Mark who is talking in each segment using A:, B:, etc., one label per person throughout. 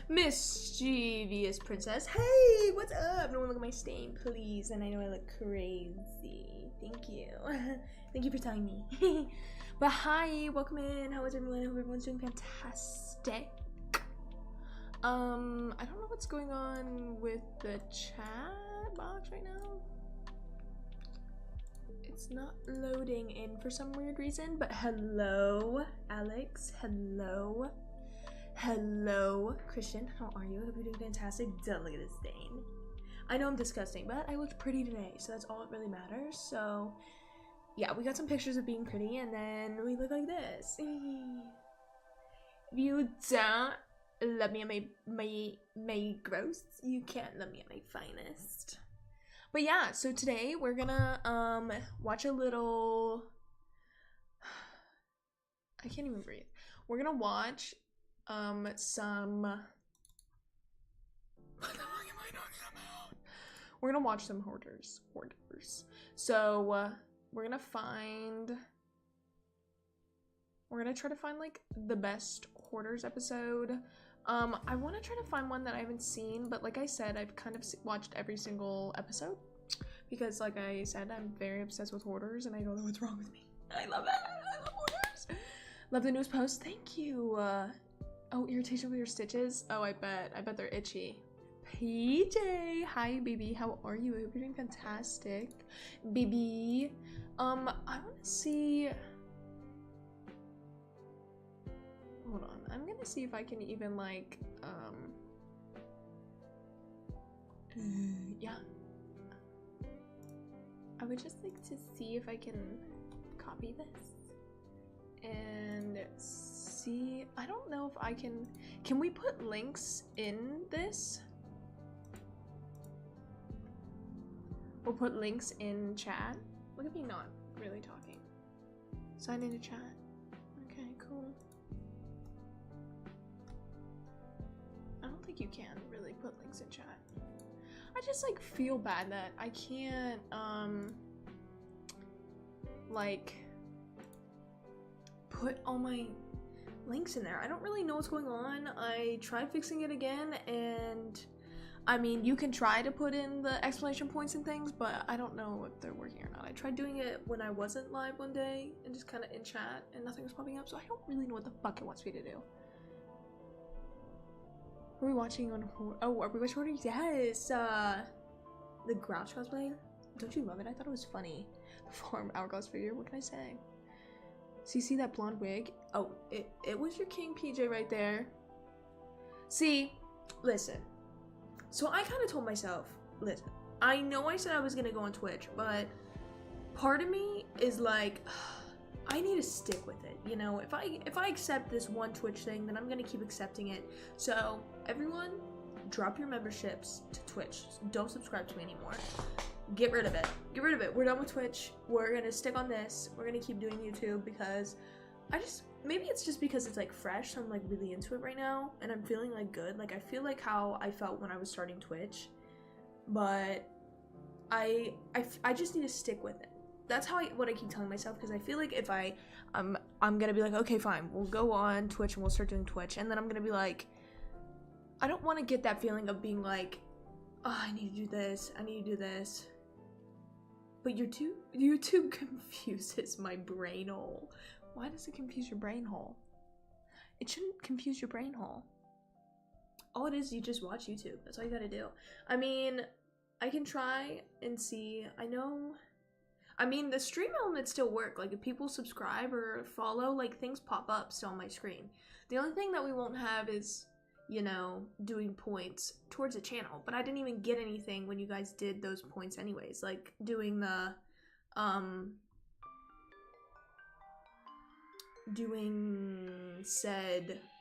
A: Mischievous princess. Hey, what's up? No one look at my stain, please. And I know I look crazy. Thank you. Thank you for telling me. But hi, welcome in. How is everyone? I hope everyone's doing fantastic. I don't know what's going on with the chat box right now. It's not loading in for some weird reason, but hello, Alex. Hello. Hello, Christian. How are you? I hope you're doing fantastic. Don't look at this stain. I know I'm disgusting, but I looked pretty today, so that's all that really matters. So, yeah, we got some pictures of being pretty, and then we look like this. If you don't love me at my gross, you can't love me at my finest. But yeah, so today we're gonna watch a little. I can't even breathe. We're gonna watch some. What the fuck am I talking about? We're gonna watch some hoarders. So we're gonna try to find like the best hoarders episode. I want to try to find one that I haven't seen, but like I said, I've kind of watched every single episode because, like I said, I'm very obsessed with hoarders, and I don't know what's wrong with me. I love it. I love hoarders. Love the newest post. Thank you. Oh, irritation with your stitches. Oh, I bet they're itchy. PJ, hi, baby. How are you? I hope you're doing fantastic, baby. I want to see. Hold on, I'm gonna see if I can even like, yeah. I would just like to see if I can copy this and see. I don't know if I can we put links in this? We'll put links in chat. Look at me not really talking. Sign into chat. Okay, cool. I don't think you can really put links in chat. I just like feel bad that I can't like put all my links in there. I don't really know what's going on. I tried fixing it again, and I mean, you can try to put in the explanation points and things, but I don't know if they're working or not. I tried doing it when I wasn't live one day and just kind of in chat, and nothing was popping up, so I don't really know what the fuck it wants me to do. Are we watching on oh, are we watching Hoarders? Yes! The Grouch cosplay? Don't you love it? I thought it was funny. Form hourglass figure, what can I say? So you see that blonde wig? Oh, it was your king PJ right there. See, listen. So I kind of told myself, listen, I know I said I was gonna go on Twitch, but part of me is like, I need to stick with it, you know? If I accept this one Twitch thing, then I'm gonna keep accepting it. So everyone, drop your memberships to Twitch. Don't subscribe to me anymore. Get rid of it. Get rid of it. We're done with Twitch. We're gonna stick on this. We're gonna keep doing YouTube because maybe it's just because it's like fresh, so I'm like really into it right now, and I'm feeling like good. Like I feel like how I felt when I was starting Twitch, but I just need to stick with it. That's what I keep telling myself, because I feel like if I'm gonna be like, okay, fine, we'll go on Twitch and we'll start doing Twitch, and then I'm gonna be like, I don't want to get that feeling of being like, oh, I need to do this, I need to do this. But YouTube confuses my brain hole. Why does it confuse your brain hole? It shouldn't confuse your brain hole. All it is, you just watch YouTube. That's all you gotta do. I mean, I can try and see. I mean, the stream elements still work. Like, if people subscribe or follow, like, things pop up still on my screen. The only thing that we won't have is, you know, doing points towards a channel. But I didn't even get anything when you guys did those points anyways. Like, doing the,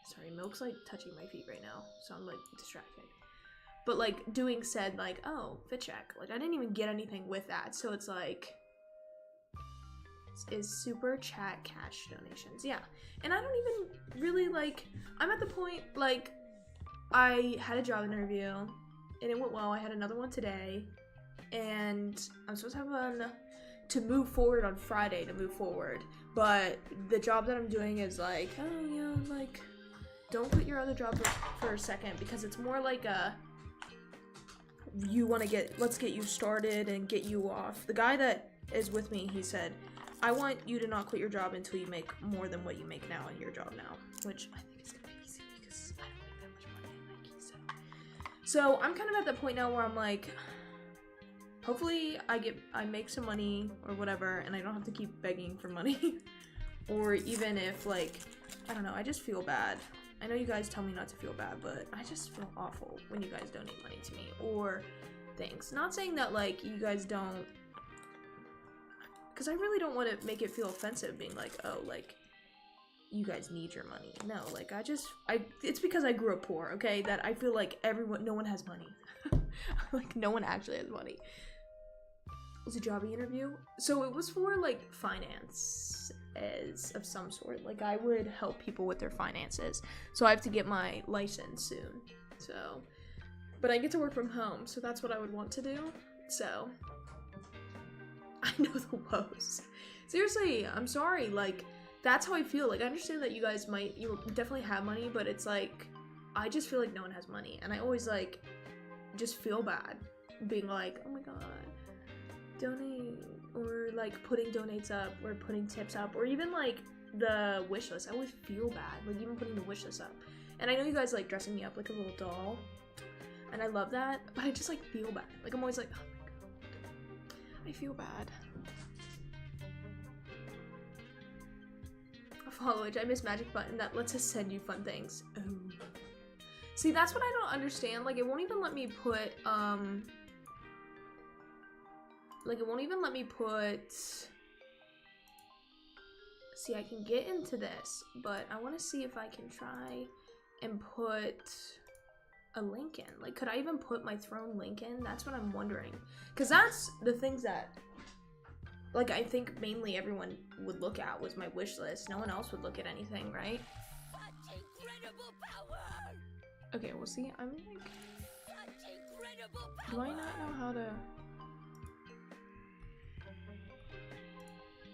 A: sorry, Milk's like touching my feet right now, so I'm like distracted. But like doing said, like, oh, fit check, like I didn't even get anything with that, so it's like, is super chat cash donations, yeah. And I don't even really like, I'm at the point, like, I had a job interview and it went well. I had another one today, and I'm supposed to have one to move forward on Friday to move forward, but the job that I'm doing is like, oh yeah, like don't quit your other job for a second, because it's more like a, you want to let's get you started and get you off. The guy that is with me, he said, I want you to not quit your job until you make more than what you make now in your job now, which I think is gonna be easy because I don't make that much money in Nike. So I'm kind of at the point now where I'm like, hopefully I make some money or whatever, and I don't have to keep begging for money. Or even if, like, I don't know, I just feel bad. I know you guys tell me not to feel bad, but I just feel awful when you guys donate money to me or things. Not saying that, like, you guys don't, because I really don't want to make it feel offensive being like, oh, like, you guys need your money. No, like, it's because I grew up poor, okay? That I feel like no one has money. Like, no one actually has money. It was a job interview. So it was for, like, finance of some sort. Like, I would help people with their finances. So I have to get my license soon. So, but I get to work from home, so that's what I would want to do. So, I know the woes. Seriously, I'm sorry. Like, that's how I feel. Like, I understand that you guys you definitely have money, but it's like, I just feel like no one has money. And I always, like, just feel bad being like, oh my god, donate, or like putting donates up, or putting tips up, or even like the wish list. I always feel bad, like even putting the wish list up. And I know you guys like dressing me up like a little doll, and I love that, but I just like feel bad. Like I'm always like, oh my god, I feel bad. Follow it. I miss magic button that lets us send you fun things. Ooh. See, that's what I don't understand. Like, it won't even let me put, see, I can get into this, but I want to see if I can try and put a link in. Like, could I even put my throne link in? That's what I'm wondering. Because that's the things that, like, I think mainly everyone would look at was my wish list. No one else would look at anything, right? Such incredible power! Okay, we'll see. I'm like, do I not know how to?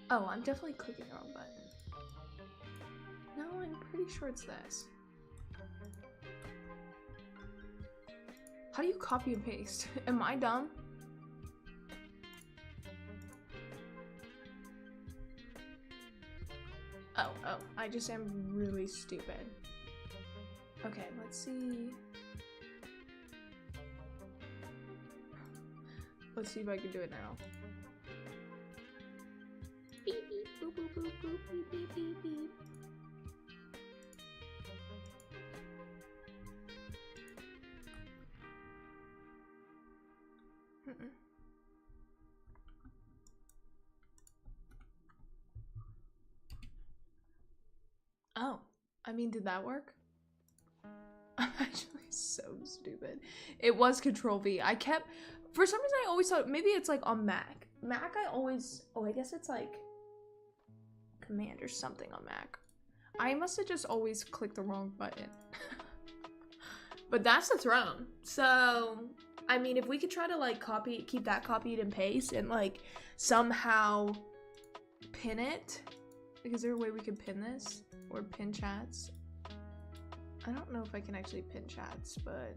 A: Oh, I'm definitely clicking the wrong button. No, I'm pretty sure it's this. How do you copy and paste? Am I dumb? Oh, I just am really stupid. Okay, let's see. Let's see if I can do it now. Beep, beep, boop, boop, boop, boop, beep, beep, beep, beep. Oh, I mean, did that work? I'm actually so stupid. It was Control V. For some reason I always thought maybe it's like on Mac. Mac I guess it's like Command or something on Mac. I must have just always clicked the wrong button. But that's the throne. So, I mean, if we could try to like keep that copied and paste and like somehow pin it. Like, is there a way we could pin this? Or pin chats? I don't know if I can actually pin chats, but...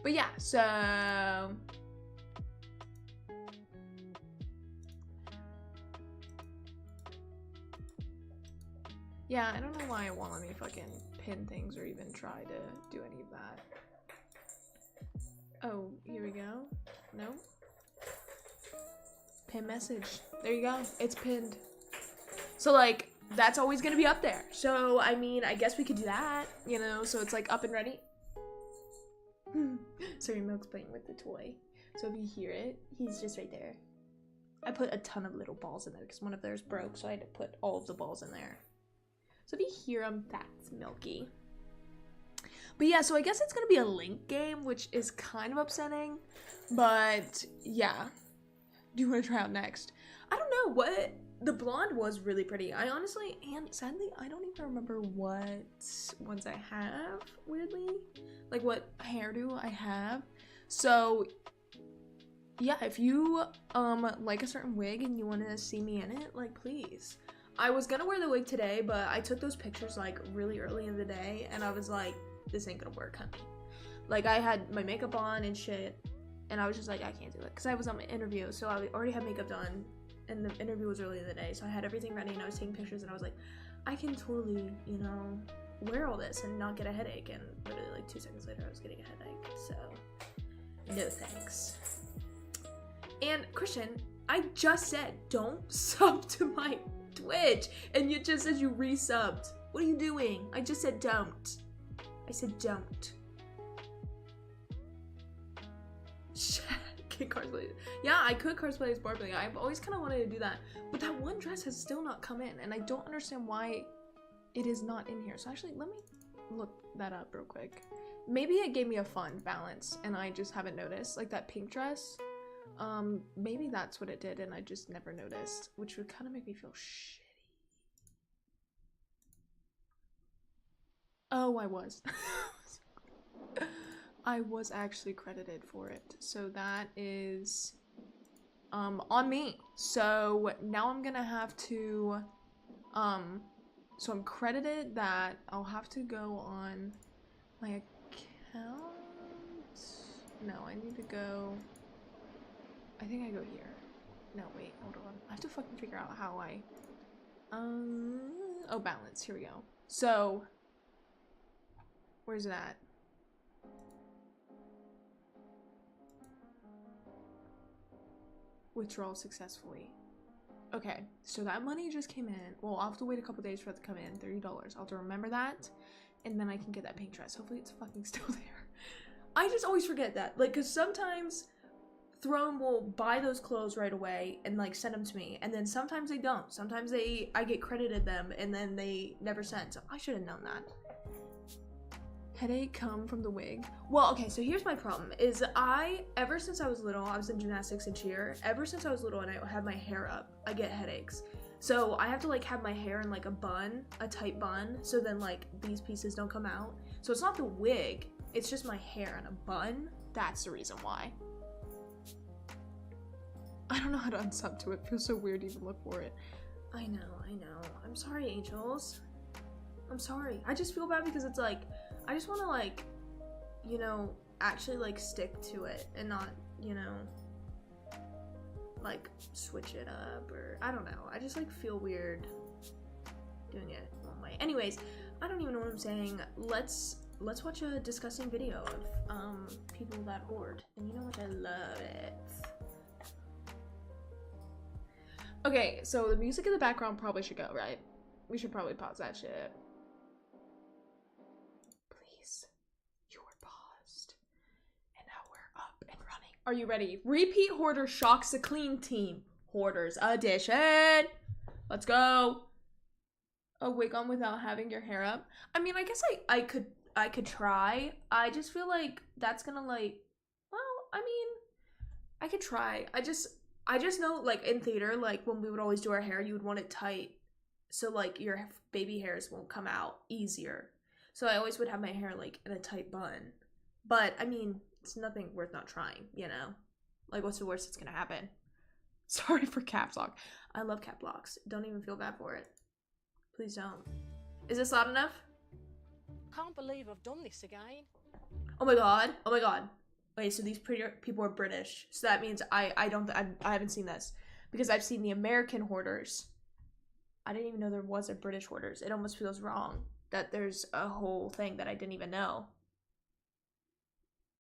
A: But yeah, so... Yeah, I don't know why it won't let me fucking pin things or even try to do any of that. Oh, here we go. No? Pin message. There you go. It's pinned. So, like, that's always gonna be up there. So, I mean, I guess we could do that, you know? So it's, like, up and ready. Sorry, Milk's playing with the toy. So if you hear it, he's just right there. I put a ton of little balls in there because one of theirs broke, so I had to put all of the balls in there. So if you hear him, that's Milky. But yeah, so I guess it's gonna be a link game, which is kind of upsetting. But, yeah. Do you want to try out next? I don't know what the blonde was really pretty. I honestly, and sadly, I don't even remember what ones I have, weirdly. Like what hairdo I have. So yeah, if you like a certain wig and you want to see me in it, like, please. I was gonna wear the wig today, but I took those pictures like really early in the day, and I was like, this ain't gonna work, honey. Like, I had my makeup on and shit, and I was just like, I can't do it, because I was on my interview, so I already had makeup done, and the interview was early in the day, so I had everything ready, and I was taking pictures, and I was like, I can totally, you know, wear all this and not get a headache, and literally like 2 seconds later, I was getting a headache, so no thanks. And Christian, I just said, don't sub to my Twitch, and you just said you resubbed. What are you doing? I just said don't. I said don't. Kid cosplay. Yeah, I could cosplay as Barbie. I've always kind of wanted to do that, but that one dress has still not come in, and I don't understand why it is not in here. So actually, let me look that up real quick. Maybe it gave me a fun balance, and I just haven't noticed. Like that pink dress. Maybe that's what it did, and I just never noticed, which would kind of make me feel shitty. Oh, I was. I was actually credited for it, so that is on me. So now I'm gonna have to so I'm credited that I'll have to go on my account. No, I need to go, I think I go here. No, wait, hold on. I have to fucking figure out how I oh, balance. Here we go. So where's it at? Withdrawal successfully. Okay, so that money just came in. Well, I'll have to wait a couple days for it to come in. $30. I'll have to remember that, and then I can get that pink dress. Hopefully it's fucking still there. I just always forget that. Like, because sometimes Throne will buy those clothes right away and, like, send them to me, and then sometimes they don't. Sometimes I get credited them, and then they never send. So I should have known that. Headache come from the wig. Well, okay, so here's my problem, is ever since I was little, I was in gymnastics and cheer, ever since I was little and I have my hair up, I get headaches. So I have to like have my hair in like a bun, a tight bun, so then like these pieces don't come out. So it's not the wig, it's just my hair in a bun. That's the reason why. I don't know how to unsub to it. It feels so weird to even look for it. I know. I'm sorry, angels. I'm sorry. I just feel bad because it's like, I just want to like, you know, actually like stick to it and not, you know, like switch it up, or I don't know. I just like feel weird doing it one way. Anyways, I don't even know what I'm saying. Let's watch a disgusting video of people that hoard. And you know what? I love it. Okay, so the music in the background probably should go, right? We should probably pause that shit. Are you ready? Repeat hoarder shocks the clean team. Hoarders edition. Let's go. A wig on without having your hair up. I mean, I guess I could try. I just feel like that's gonna like, well, I mean, I could try. I just know like in theater, like when we would always do our hair, you would want it tight, so like your baby hairs won't come out easier. So I always would have my hair like in a tight bun. But I mean, it's nothing worth not trying, you know? Like, what's the worst that's gonna happen? Sorry for caps lock. I love cap locks. Don't even feel bad for it. Please don't. Is this loud enough?
B: Can't believe I've done this again.
A: Oh my god. Oh my god. Wait, so these people are British. So that means I haven't seen this. Because I've seen the American hoarders. I didn't even know there was a British hoarders. It almost feels wrong that there's a whole thing that I didn't even know.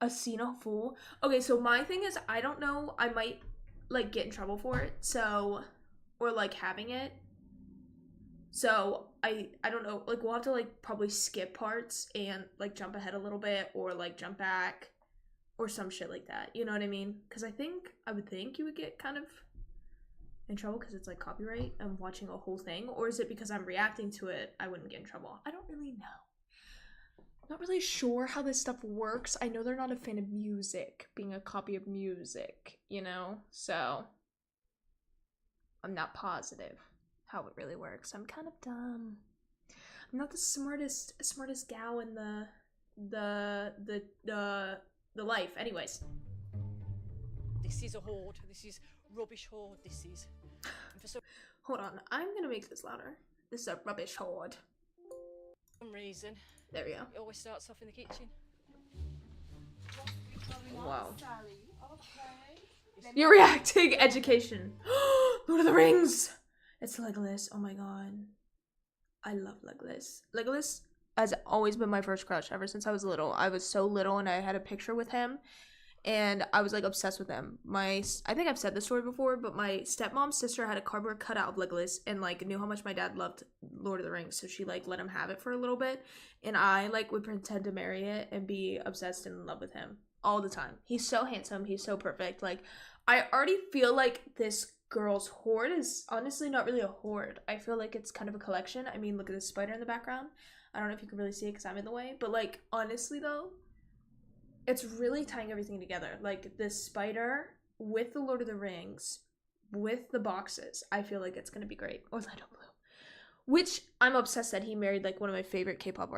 A: A Cena fool? Okay, so my thing is, I don't know, I might, like, get in trouble for it, so, or, like, having it, so, I don't know, like, we'll have to, like, probably skip parts and, like, jump ahead a little bit, or, like, jump back, or some shit like that, you know what I mean? Because I would think you would get kind of in trouble because it's, like, copyright, I'm watching a whole thing, or is it because I'm reacting to it, I wouldn't get in trouble? I don't really know. Not really sure how this stuff works. I know they're not a fan of music, being a copy of music, you know? So, I'm not positive how it really works. I'm kind of dumb. I'm not the smartest gal in the life. Anyways.
B: This is a hoard. This is rubbish hoard. This is. And for
A: Hold on, I'm gonna make this louder. This is a rubbish hoard.
B: some reason,
A: There we go.
B: it always starts off in the kitchen.
A: Wow.
C: Sally. Okay.
A: You're reacting. Education. Lord of the Rings. It's Legolas. Oh my god. I love Legolas. Legolas has always been my first crush ever since I was little. I was so little and I had a picture with him and I was like obsessed with him. I think I've said this story before, but my stepmom's sister had a cardboard cutout of Legolas and like knew how much my dad loved Lord of the Rings, so she like let him have it for a little bit, and I like would pretend to marry it and be obsessed and in love with him all the time. He's so handsome, he's so perfect. Like, I already feel like this girl's hoard is honestly not really a hoard. I feel like it's kind of a collection. I mean, look at this spider in the background. I don't know if you can really see it because I'm in the way, but like honestly though, it's really tying everything together. Like this spider with the Lord of the Rings, with the boxes. I feel like it's gonna be great. Orlando Bloom, which I'm obsessed that he married like one of my favorite K-pop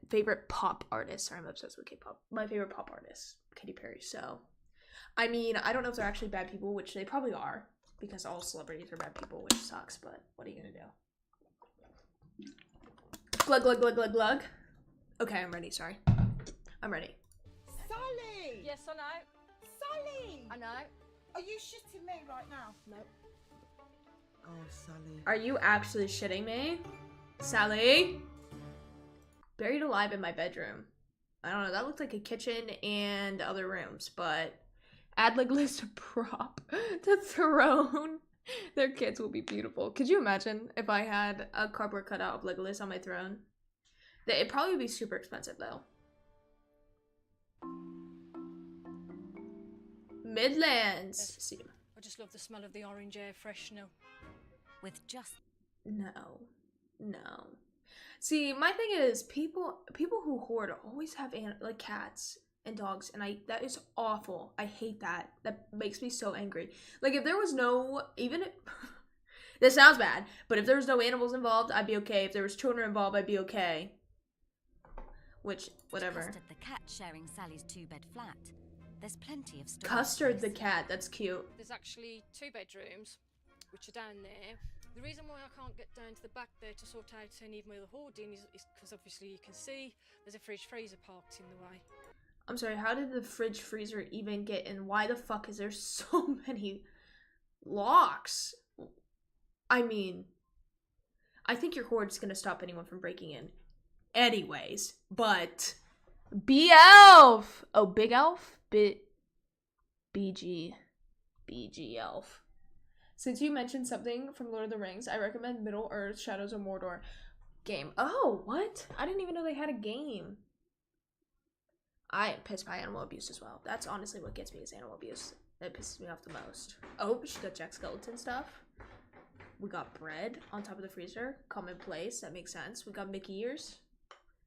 A: favorite pop artists. Sorry, I'm obsessed with K-pop. My favorite pop artist, Katy Perry. So, I mean, I don't know if they're actually bad people, which they probably are, because all celebrities are bad people, which sucks. But what are you gonna do? Glug glug glug glug glug. Okay, I'm ready. Sorry, I'm ready.
C: Sally!
B: Yes, I know.
C: Sally!
B: I know.
C: Are you shitting me right now?
B: No.
C: Oh, Sally.
A: Are you actually shitting me? Sally? Buried alive in my bedroom. I don't know, that looked like a kitchen and other rooms, but add Legolas a prop to throne. Their kids will be beautiful. Could you imagine if I had a cardboard cutout of Legolas on my throne? It'd probably be super expensive though. Midlands. See.
B: I just love the smell of the orange air freshener.
D: With just
A: No. See, my thing is people who hoard always have like cats and dogs, and that is awful. I hate that. That makes me so angry. Like if there was no, even if this sounds bad, but if there was no animals involved, I'd be okay. If there was children involved, I'd be okay. Which, whatever.
D: Custard the cat sharing Sally's 2-bed flat. There's plenty of storage
A: Custard the
D: space.
A: cat, that's cute.
B: There's actually 2 bedrooms, which are down there. The reason why I can't get down to the back there to sort out any of my other hoarding is because obviously you can see there's a fridge freezer parked in the way.
A: I'm sorry, how did the fridge freezer even get in? Why the fuck is there so many locks? I mean, I think your hoard's gonna stop anyone from breaking in. Anyways, but B-Elf! Oh, Big Elf? BG Elf. Since you mentioned something from Lord of the Rings, I recommend Middle-earth Shadows of Mordor game. Oh, what? I didn't even know they had a game. I am pissed by animal abuse as well. That's honestly what gets me is animal abuse. That pisses me off the most. Oh, she got Jack Skeleton stuff. We got bread on top of the freezer. Commonplace, that makes sense. We got Mickey ears.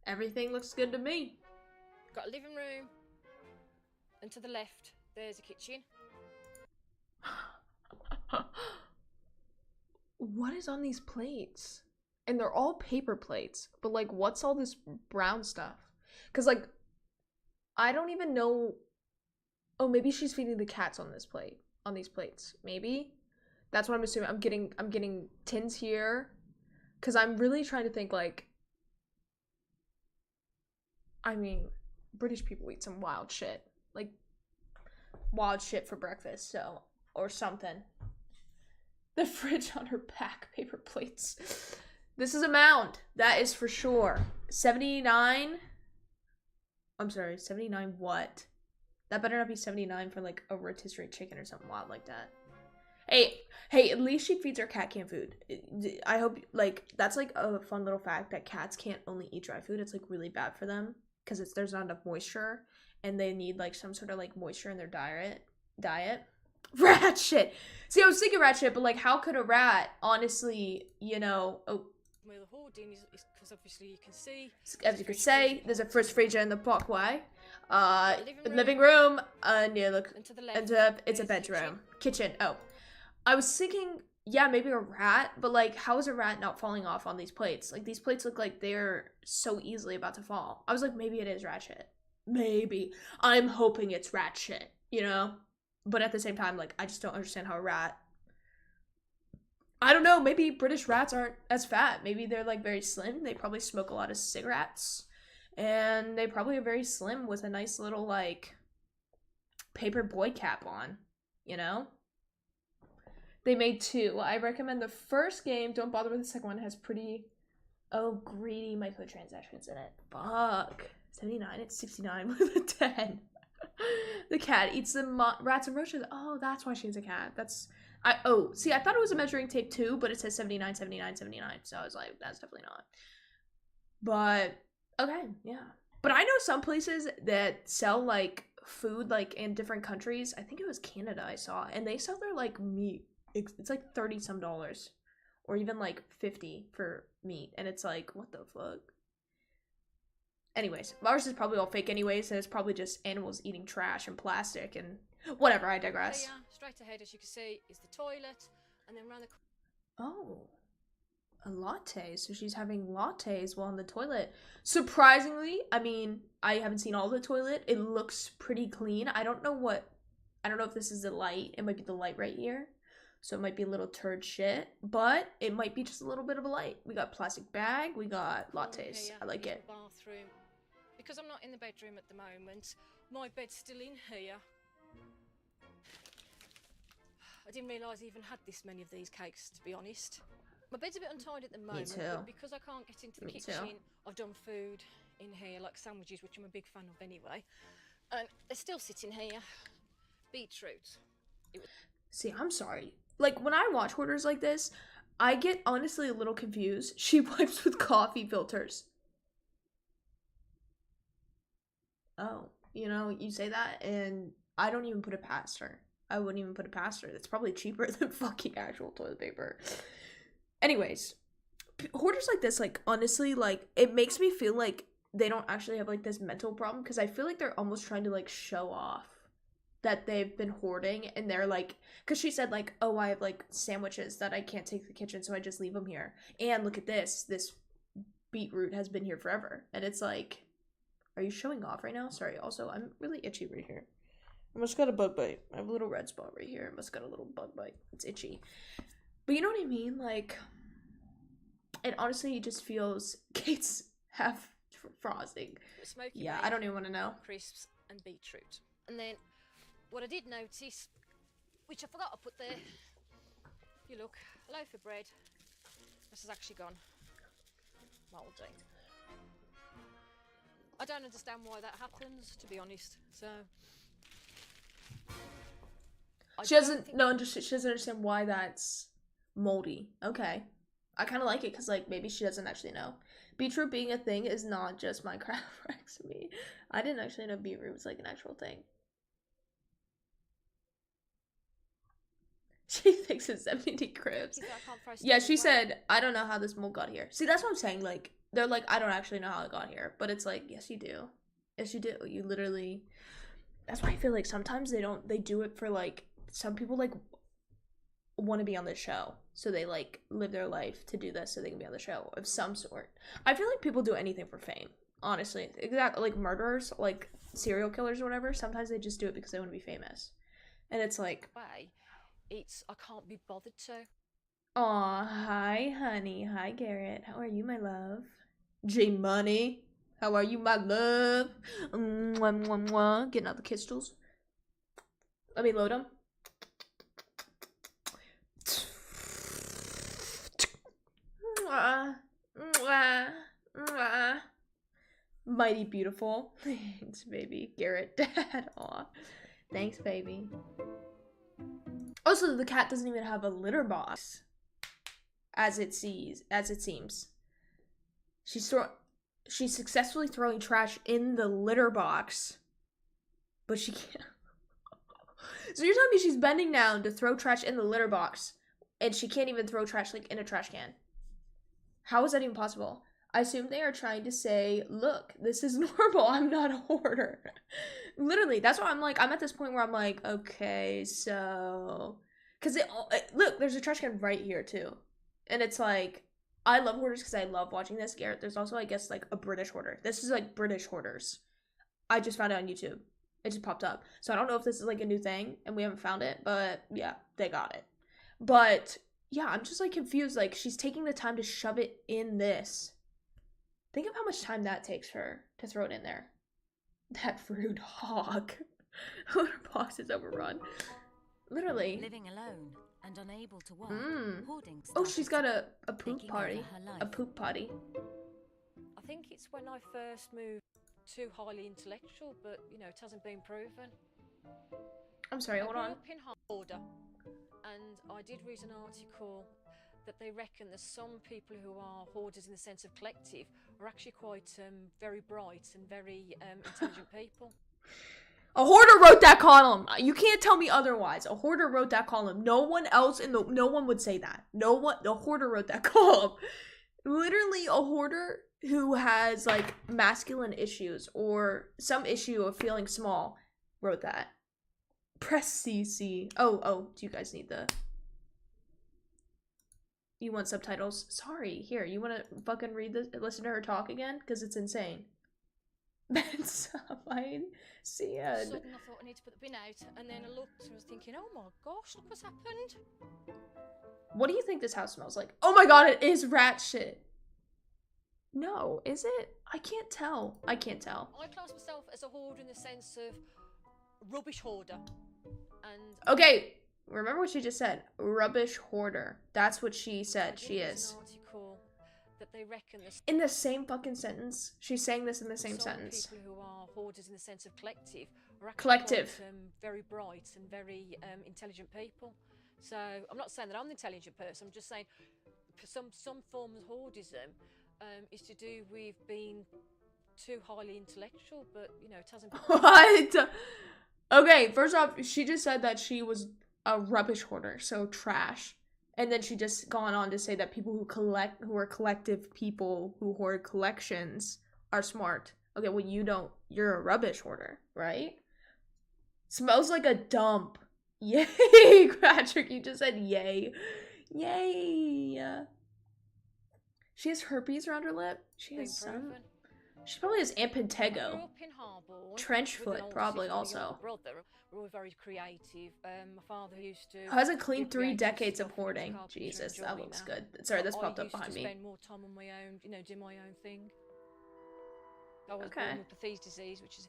A: Everything looks good to me.
B: Got a living room, and to the left there's a kitchen.
A: What is on these plates? And they're all paper plates, but like what's all this brown stuff? Because like I don't even know. Oh, maybe she's feeding the cats on this plate, on these plates. Maybe that's what I'm assuming. I'm getting tins here because I'm really trying to think. Like, I mean, British people eat some wild shit, like wild shit for breakfast, so or something. The fridge on her back, paper plates. This is a mound. That is for sure. 79. I'm sorry, 79 what? That better not be 79 for like a rotisserie chicken or something wild like that. Hey, at least she feeds her cat canned food. I hope, like, that's like a fun little fact that cats can't only eat dry food. It's like really bad for them because there's not enough moisture and they need like some sort of like moisture in their diet. Rat shit. See, I was thinking rat shit, but like, how could a rat honestly, you know? Oh,
B: Where the hoarding is because obviously you can see.
A: as you could say, there's a first freezer in the walkway.
B: Living
A: Living room. Yeah, look,
B: And to the left,
A: and it's a
B: there's the
A: bedroom, kitchen. Oh, I was thinking, yeah, maybe a rat, but like, how is a rat not falling off on these plates? Like, these plates look like they're so easily about to fall. I was like, maybe it is rat shit. Maybe. I'm hoping it's rat shit. You know. But at the same time, like, I just don't understand how a rat... I don't know, maybe British rats aren't as fat. Maybe they're, like, very slim. They probably smoke a lot of cigarettes. And they probably are very slim with a nice little, like, paper boy cap on, you know? They made 2. I recommend the first game. Don't bother with the second one. It has pretty, greedy microtransactions in it. Fuck. 79, it's 69 with a 10. The cat eats the rats and roaches. Oh, that's why she has a cat. I thought it was a measuring tape too, but it says 79, 79, 79. So I was like, that's definitely not. But, okay, yeah. But I know some places that sell, like, food, like, in different countries. I think it was Canada I saw. And they sell their, like, meat. It's like $30 some, or even like 50 for meat, and it's like, what the fuck? Anyways, ours is probably all fake anyways, and it's probably just animals eating trash and plastic and whatever. I digress.
B: Yeah, straight ahead, as you can see, is the toilet, and then round the...
A: Oh, a latte. So she's having lattes while in the toilet. Surprisingly, I mean, I haven't seen all the toilet. It looks pretty clean. I don't know if this is the light. It might be the light right here. So it might be a little turd shit, but it might be just a little bit of a light. We got plastic bag, we got lattes. I like it.
B: Bathroom. Because I'm not in the bedroom at the moment, my bed's still in here. I didn't realise I even had this many of these cakes, to be honest. My bed's a bit untidy at the moment, but because I can't get into the kitchen, I've done food in here, like sandwiches, which I'm a big fan of anyway. And they're still sitting here. Beetroot.
A: See, I'm sorry. Like, when I watch hoarders like this, I get honestly a little confused. She wipes with coffee filters. Oh, you know, you say that, and I don't even put it past her. I wouldn't even put it past her. It's probably cheaper than fucking actual toilet paper. Anyways, hoarders like this, like, honestly, like, it makes me feel like they don't actually have, like, this mental problem, because I feel like they're almost trying to, like, show off that they've been hoarding, and they're like, because she said, like, oh, I have, like, sandwiches that I can't take to the kitchen, so I just leave them here, and look at this beetroot has been here forever, and it's like, are you showing off right now? Sorry, also, I'm really itchy right here. I must got a bug bite. I have a little red spot right here. I must got a little bug bite. It's itchy. But you know what I mean? Like, it honestly just feels Kate's half frosting. Yeah, I don't even want to know.
B: Crisps and beetroot. And then what I did notice, which I forgot to put there, you look, a loaf of bread. This has actually gone mouldy. I don't understand why that happens, to be honest. So
A: she doesn't understand why that's moldy. Okay, I kind of like it because, like, maybe she doesn't actually know. Beetroot being a thing is not just Minecraft Rex me. I didn't actually know beetroot was like an actual thing. She thinks it's 70 cribs. Yeah, she said, I don't know how this mold got here. See, that's what I'm saying. Like, they're like, I don't actually know how it got here. But it's like, yes, you do. Yes, you do. You literally... That's why I feel like sometimes they do it for, like, some people, like, want to be on the show. So they, like, live their life to do this so they can be on the show of some sort. I feel like people do anything for fame, honestly. Exactly. Like, murderers, like, serial killers or whatever, sometimes they just do it because they want to be famous. And it's like...
B: I can't be bothered to.
A: Aw, hi, honey. Hi, Garrett. How are you, my love? G-Money. How are you, my love? Mwah, mwah, mwah. Getting out the crystals. Let me load them. Mwah, mwah, mwah. Mighty beautiful. Thanks, baby. Garrett, dad. Aw. Thanks, baby. Also, the cat doesn't even have a litter box, as it seems. She's successfully throwing trash in the litter box, but she can't. So you're telling me she's bending down to throw trash in the litter box, and she can't even throw trash, like, in a trash can? How is that even possible? I assume they are trying to say, look, this is normal. I'm not a hoarder. Literally, that's why I'm like, I'm at this point where I'm like, okay, so... Because look, there's a trash can right here, too. And it's like, I love hoarders because I love watching this. Garrett, there's also, I guess, like, a British hoarder. This is, like, British hoarders. I just found it on YouTube. It just popped up. So I don't know if this is like a new thing and we haven't found it, but yeah, they got it. But yeah, I'm just like confused. Like she's taking the time to shove it in this. Think of how much time that takes for her to throw it in there. That rude hog. Her box is overrun. Literally.
D: Living alone and unable to work, hoarding
A: Oh,
D: started
A: she's got a poop
D: taking
A: party.
D: over her life.
A: A poop potty.
B: I think it's when I first moved. Too highly intellectual, but you know, it hasn't been proven.
A: I'm sorry, hold on.
B: I grew up in Order, and I did read an article that they reckon that some people who are hoarders in the sense of collective are actually quite very bright and very intelligent people.
A: A hoarder wrote that column. You can't tell me otherwise. A hoarder wrote that column. No one else no one would say that. The hoarder wrote that column. Literally a hoarder who has like masculine issues or some issue of feeling small wrote that. Press CC. Oh, do you guys need you want subtitles? Sorry, here, you want to fucking read this, listen to her talk again? Because it's insane. That's fine. See ya.
B: Sudden, I thought I need to put the bin out, and then I looked and was thinking, oh my gosh, look what's happened.
A: What do you think this house smells like? Oh my god, it is rat shit. No, is it? I can't tell. I class
B: myself as a hoarder in the sense of rubbish hoarder. And
A: okay, remember what she just said. Rubbish hoarder. That's what she said she is.
B: An article that they reckon
A: in the same fucking sentence. She's saying this in the same sentence.
B: People who are hoarders in the sense of collective are actually
A: collective.
B: Quite, very bright and very intelligent people. So I'm not saying that I'm the intelligent person. I'm just saying some form of hoardism is to do with being too highly intellectual, but you know, it hasn't been.
A: What? Okay, first off, she just said that she was a rubbish hoarder, so trash. And then she just gone on to say that people who are collective people who hoard collections are smart. Okay, well you're a rubbish hoarder, right? Smells like a dump. Yay, Patrick, you just said yay. Yay. She has herpes around her lip. She has some. She probably has impetigo. Trench foot, probably also.
B: We're all very creative. My father used to.
A: Who hasn't cleaned 3 decades of hoarding? Jesus, that looks good. Sorry, this popped up behind me.
B: I used to spend more time on my own, you know, do my own thing. I was born with Bethesda's disease, which is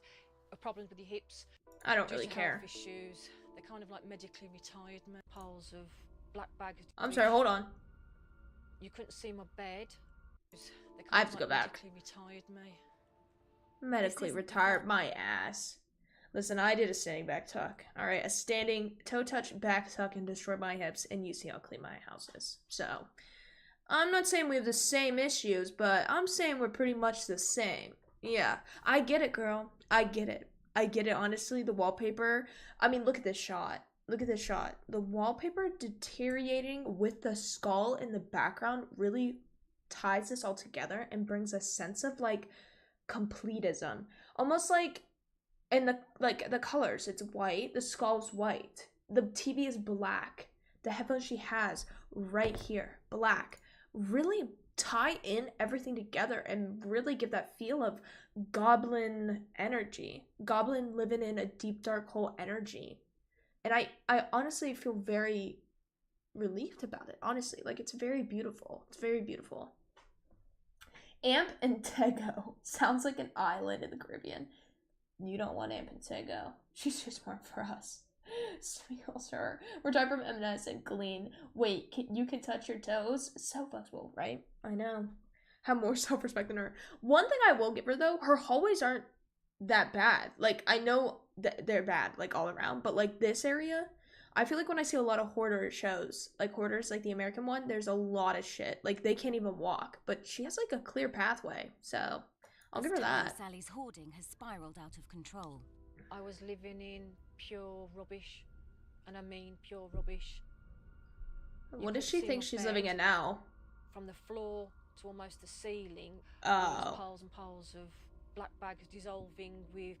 B: a problem with your hips.
A: I don't really care.
B: Health issues. They're kind of like medically retired. Piles of black bags.
A: I'm sorry, hold on.
B: You couldn't see my bed.
A: I have to go back.
B: Medically retired me.
A: Medically retired my ass. Listen, I did a standing back tuck. Alright, a standing toe touch back tuck and destroyed my hips, and you see how clean my house is. So, I'm not saying we have the same issues, but I'm saying we're pretty much the same. Yeah, I get it, girl. I get it. Honestly, the wallpaper. I mean, look at this shot. The wallpaper deteriorating with the skull in the background really ties this all together and brings a sense of like completism. Almost like in the colors, it's white, the skull's white, the TV is black, the headphones she has right here, black. Really tie in everything together and really give that feel of goblin energy. Goblin living in a deep dark hole energy. And I honestly feel very relieved about it, honestly. Like, it's very beautiful. Amp and Tego sounds like an island in the Caribbean. You don't want Amp and Tego. She's too smart for us. Smeals her. We're talking from M&S and Glean. Wait, you can touch your toes? So flexible, right? I know. Have more self-respect than her. One thing I will give her, though, her hallways aren't that bad. Like, I know that they're bad, like, all around. But, like, this area, I feel like when I see a lot of hoarder shows, like Hoarders, like the American one, there's a lot of shit. Like, they can't even walk. But she has, like, a clear pathway. So, I'll give her that.
D: Sally's hoarding has spiraled out of control.
B: I was living in pure rubbish. And I mean pure rubbish.
A: What does she think she's living in now?
B: From the floor to almost the ceiling.
A: Oh.
B: Piles and piles of black bags dissolving with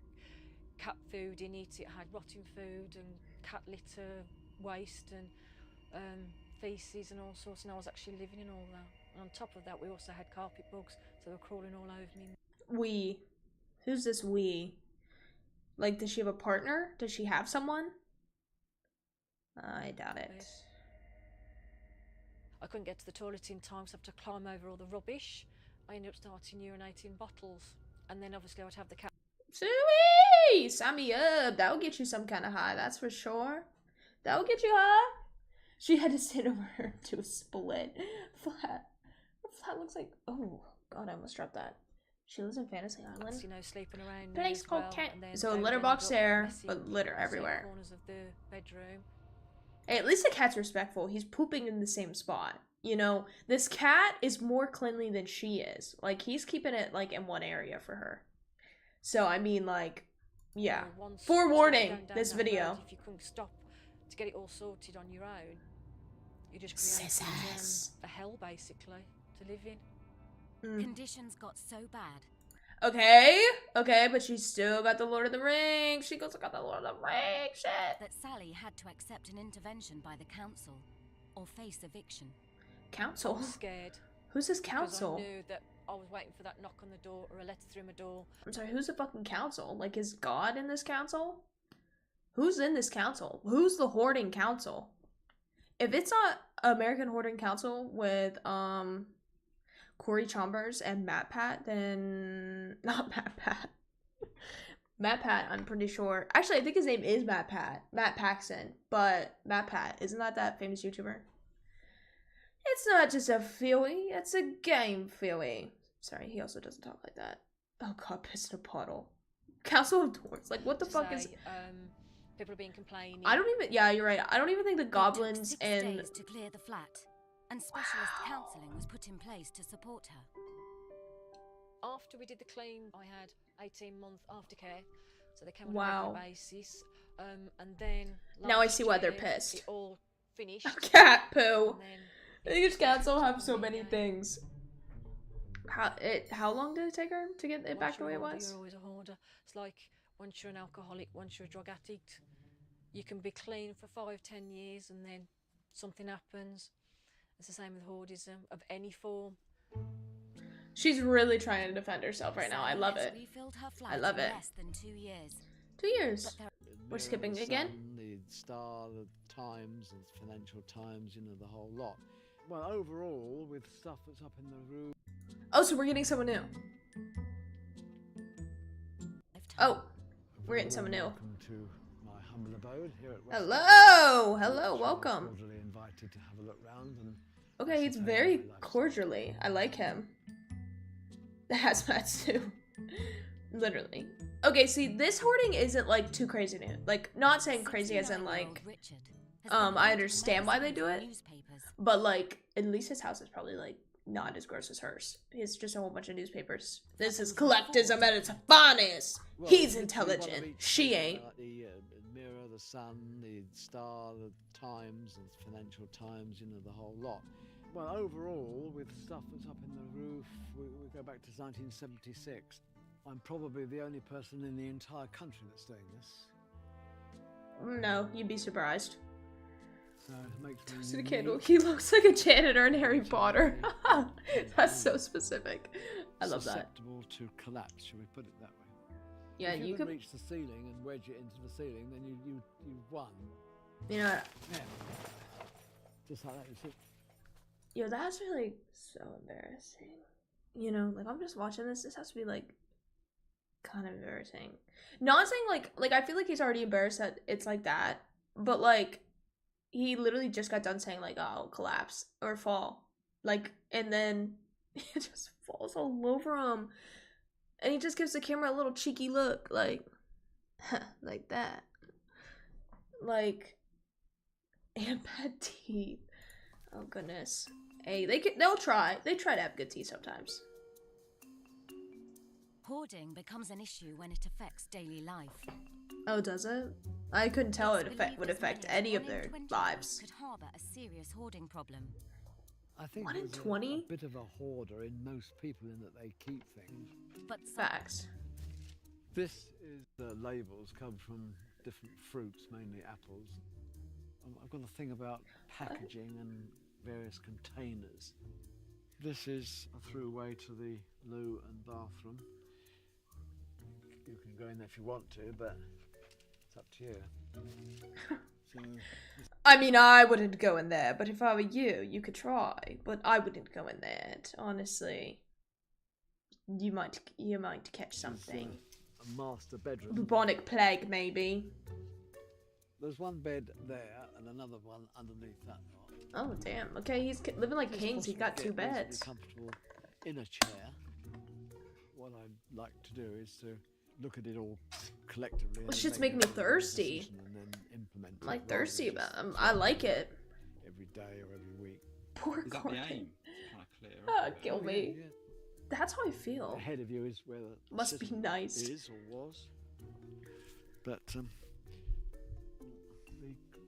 B: cat food in it. It had rotting food and cat litter waste and feces and all sorts, and I was actually living in all that. And on top of that, we also had carpet bugs, so they were crawling all over me.
A: We. Who's this we? Like, does she have a partner? Does she have someone? I doubt it.
B: I couldn't get to the toilet in time, so I had to climb over all the rubbish. I ended up starting urinating bottles, and then obviously I would have the cat.
A: Suey! Sign me up. That will get you some kind of high, that's for sure. That will get you high. She had to sit over her to a split. Flat. Her flat looks like... Oh, God, I almost dropped that. She lives in Fantasy Island.
B: You know, sleeping around.
A: Place called Cat. So a litter box there, but litter everywhere.
B: Corners of the bedroom.
A: Hey, at least the cat's respectful. He's pooping in the same spot. You know, this cat is more cleanly than she is. Like, he's keeping it, like, in one area for her. So, I mean, like, yeah. Forewarning, this video.
B: Road, if you couldn't stop to get it all sorted on your own, you just created a hell, basically, to live in.
D: Conditions got so bad.
A: Okay, but she still got the Lord of the Rings. She got the Lord of the Rings shit.
D: That Sally had to accept an intervention by the council or face eviction.
A: Council?
B: I was scared.
A: Who's this council?
B: I knew that I was waiting for that knock on the door or a letter through my door.
A: I'm sorry, who's the fucking council? Like, is God in this council? Who's in this council? Who's the hoarding council? If it's not American Hoarding Council with, Corey Chambers and Matt Pat, then... Not Matt Pat. Matt Pat, I'm pretty sure. Actually, I think his name is Matt Pat. Matt Paxton. But Matt Pat, isn't that famous YouTuber? It's not just a feeling, it's a game feeling. Sorry, he also doesn't talk like that. Oh god, piss in a puddle. Council of Doors. Like, what the fuck is...
B: People are being complaining.
A: I don't even... Yeah, you're right. I don't even think the goblins
D: it took 6
A: and...
D: days to clear the flat. And specialist counselling was put in place to support her.
B: After we did the clean, I had 18-month aftercare, so they came on a regular basis. And then
A: now I see why they're pissed.
B: It all finished.
A: Cat poo. These cats all have so many things. How long did it take her to get it back the way it was?
B: You're always a hoarder. It's like once you're an alcoholic, once you're a drug addict, you can be clean for 5-10 years, and then something happens. It's the same with hoardism of any form.
A: She's really trying to defend herself right now. I love it. I love it.
D: Less than 2 years.
A: 2 years. We're skipping again.
E: The Star, the Times, and Financial Times, you know, the whole lot. Well, overall, with stuff that's up in the room.
A: Oh, so we're getting someone new. Oh, we're getting someone new.
E: Welcome to my humble abode here at West.
A: Hello, welcome.
E: Cordially invited to have a look round and.
A: Okay, he's very cordially. I like him. The hazmat suit. Literally. Okay, see, this hoarding isn't, like, too crazy new. Like, not saying crazy as in, like, I understand why they do it. But, like, at least his house is probably, like, not as gross as hers. It's just a whole bunch of newspapers. This is collectivism at its finest.
E: Well,
A: He's intelligent. She ain't.
E: The Mirror, the Sun, the Star, the Times, and Financial Times, you know, the whole lot. Well, overall, with stuff that's up in the roof, we go back to 1976. I'm probably the only person in the entire country that's doing this.
A: No, you'd be surprised.
E: So it makes me
A: Toasted a candle. He looks like a janitor in Harry Potter. That's so specific. I love that.
E: Susceptible to collapse, shall we put it that way?
A: Yeah,
E: if you
A: could
E: reach the ceiling and wedge it into the ceiling, then you've won.
A: You know.
E: Yeah. Just like that. You see.
A: Yo, that's really so embarrassing. You know, like, I'm just watching this. This has to be, like, kind of embarrassing. Not saying, like, I feel like he's already embarrassed that it's like that. But, like, he literally just got done saying, like, oh, I'll collapse or fall. Like, and then it just falls all over him. And he just gives the camera a little cheeky look. Like, like that. Like, and bad teeth. Oh, goodness. Hey, they'll try. They try to have good teeth sometimes.
D: Hoarding becomes an issue when it affects daily life.
A: Oh, does it? I couldn't tell it would affect any of their lives.
D: Could harbor a serious hoarding problem.
E: I think
A: 1 in
E: there's
A: 20?
E: a bit of a hoarder in most people in that they keep things.
D: But
A: Facts.
E: This is the labels come from different fruits, mainly apples. I've got a thing about packaging and various containers. This is a throughway to the loo and bathroom. You can go in there if you want to, but it's up to you. So,
A: I mean, I wouldn't go in there, but if I were you, you could try. But I wouldn't go in there, honestly. You might catch something.
E: a master bedroom.
A: Bubonic plague, maybe.
E: There's one bed there and another one underneath that one.
A: Oh damn. Okay, he's living like kings. He got 2 beds.
E: Comfortable in a chair. What I'd like to do is to look at it all collectively.
A: This shit's making me thirsty.
E: And then implement
A: I'm like thirsty about him. I like it.
E: Every day or every week.
A: Poor
F: Is that
A: Courtney.
F: the aim? Kind of clear.
A: Ah, kill me.
E: Yeah.
A: That's how I feel.
E: Ahead of you is where the
A: Must be
E: system
A: nice.
E: is or was. But the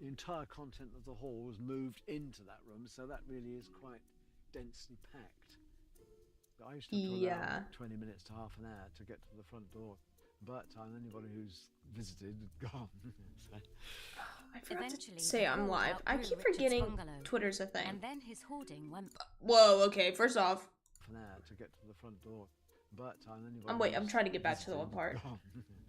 E: entire content of the hall was moved into that room, so that really is quite densely packed. I used to have to allow 20 minutes to half an hour to get to the front door. But anybody who's visited had gone. So.
A: I forgot to say I'm live. I keep forgetting Twitter's a thing.
D: And then his hoarding went.
A: Whoa, okay, first off.
E: An hour to get to the front door. But
A: I'm trying to get back to the one part.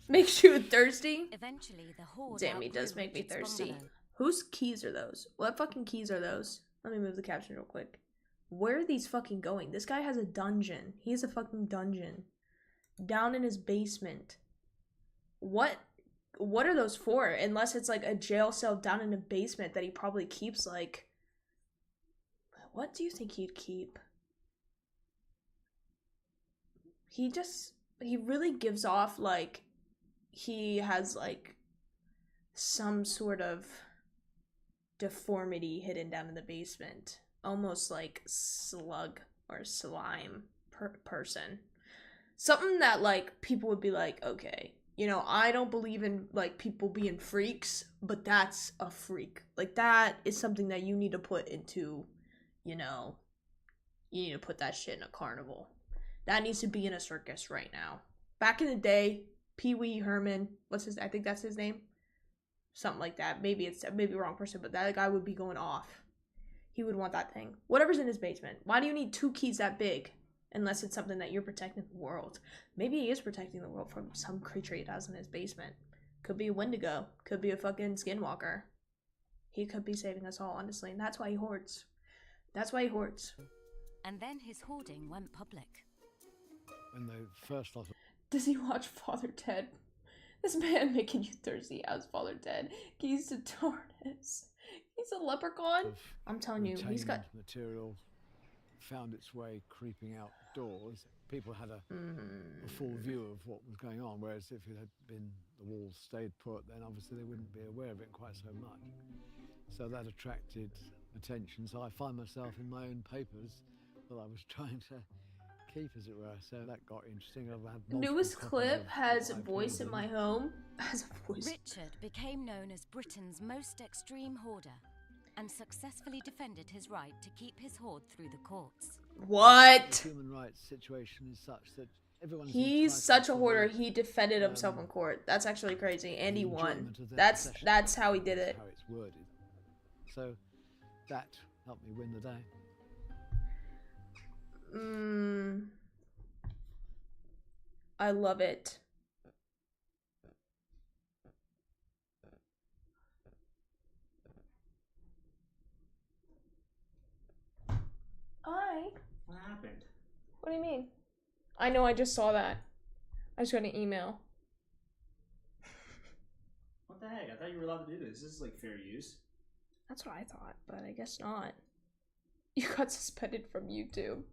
A: Makes you thirsty?
D: Eventually the hoard.
A: Damn, he does make me thirsty. Whose keys are those? What fucking keys are those? Let me move the caption real quick. Where are these fucking going? This guy has a dungeon. He has a fucking dungeon. Down in his basement. What are those for? Unless it's like a jail cell down in a basement that he probably keeps like... What do you think he'd keep? He really gives off like he has like some sort of deformity hidden down in the basement. Almost like slug or slime person. Something that like people would be like, okay, you know, I don't believe in like people being freaks, but that's a freak. Like that is something that you need to put into, you know, you need to put that shit in a carnival. That needs to be in a circus right now. Back in the day, Pee Wee Herman, I think that's his name. Something like that. Maybe the wrong person, but that guy would be going off. He would want that thing. Whatever's in his basement. Why do you need 2 keys that big? Unless it's something that you're protecting the world. Maybe he is protecting the world from some creature he has in his basement. Could be a Wendigo. Could be a fucking skinwalker. He could be saving us all, honestly. And that's why he hoards. That's why he hoards.
D: And then his hoarding went public.
E: When they first started...
A: Does he watch Father Ted? This man making you thirsty as Father Ted. Keys to Tortoise. He's a leprechaun. I'm telling you, he's got...
E: material found its way creeping outdoors. People had a full view of what was going on, whereas if it had been the walls stayed put, then obviously they wouldn't be aware of it quite so much. So that attracted attention. So I find myself in my own papers that I was trying to keep, as it were. So that got interesting. I've had
A: newest clip has a voice in my home. Has a voice.
D: Richard became known as Britain's most extreme hoarder and successfully defended his right to keep his hoard through the courts.
A: What?
E: The human rights situation is such that everyone.
A: He's such a hoarder. He defended himself in court. That's actually crazy, and he won. That's how he did it.
E: How it's worded. So that helped me win the day.
A: I love it.
F: What happened?
A: What do you mean? I know, I just saw that. I just got an email.
F: What the heck? I thought you were allowed to do this. This is like fair use.
A: That's what I thought, but I guess not. You got suspended from YouTube.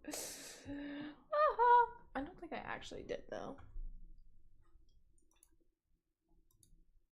A: I don't think I actually did, though.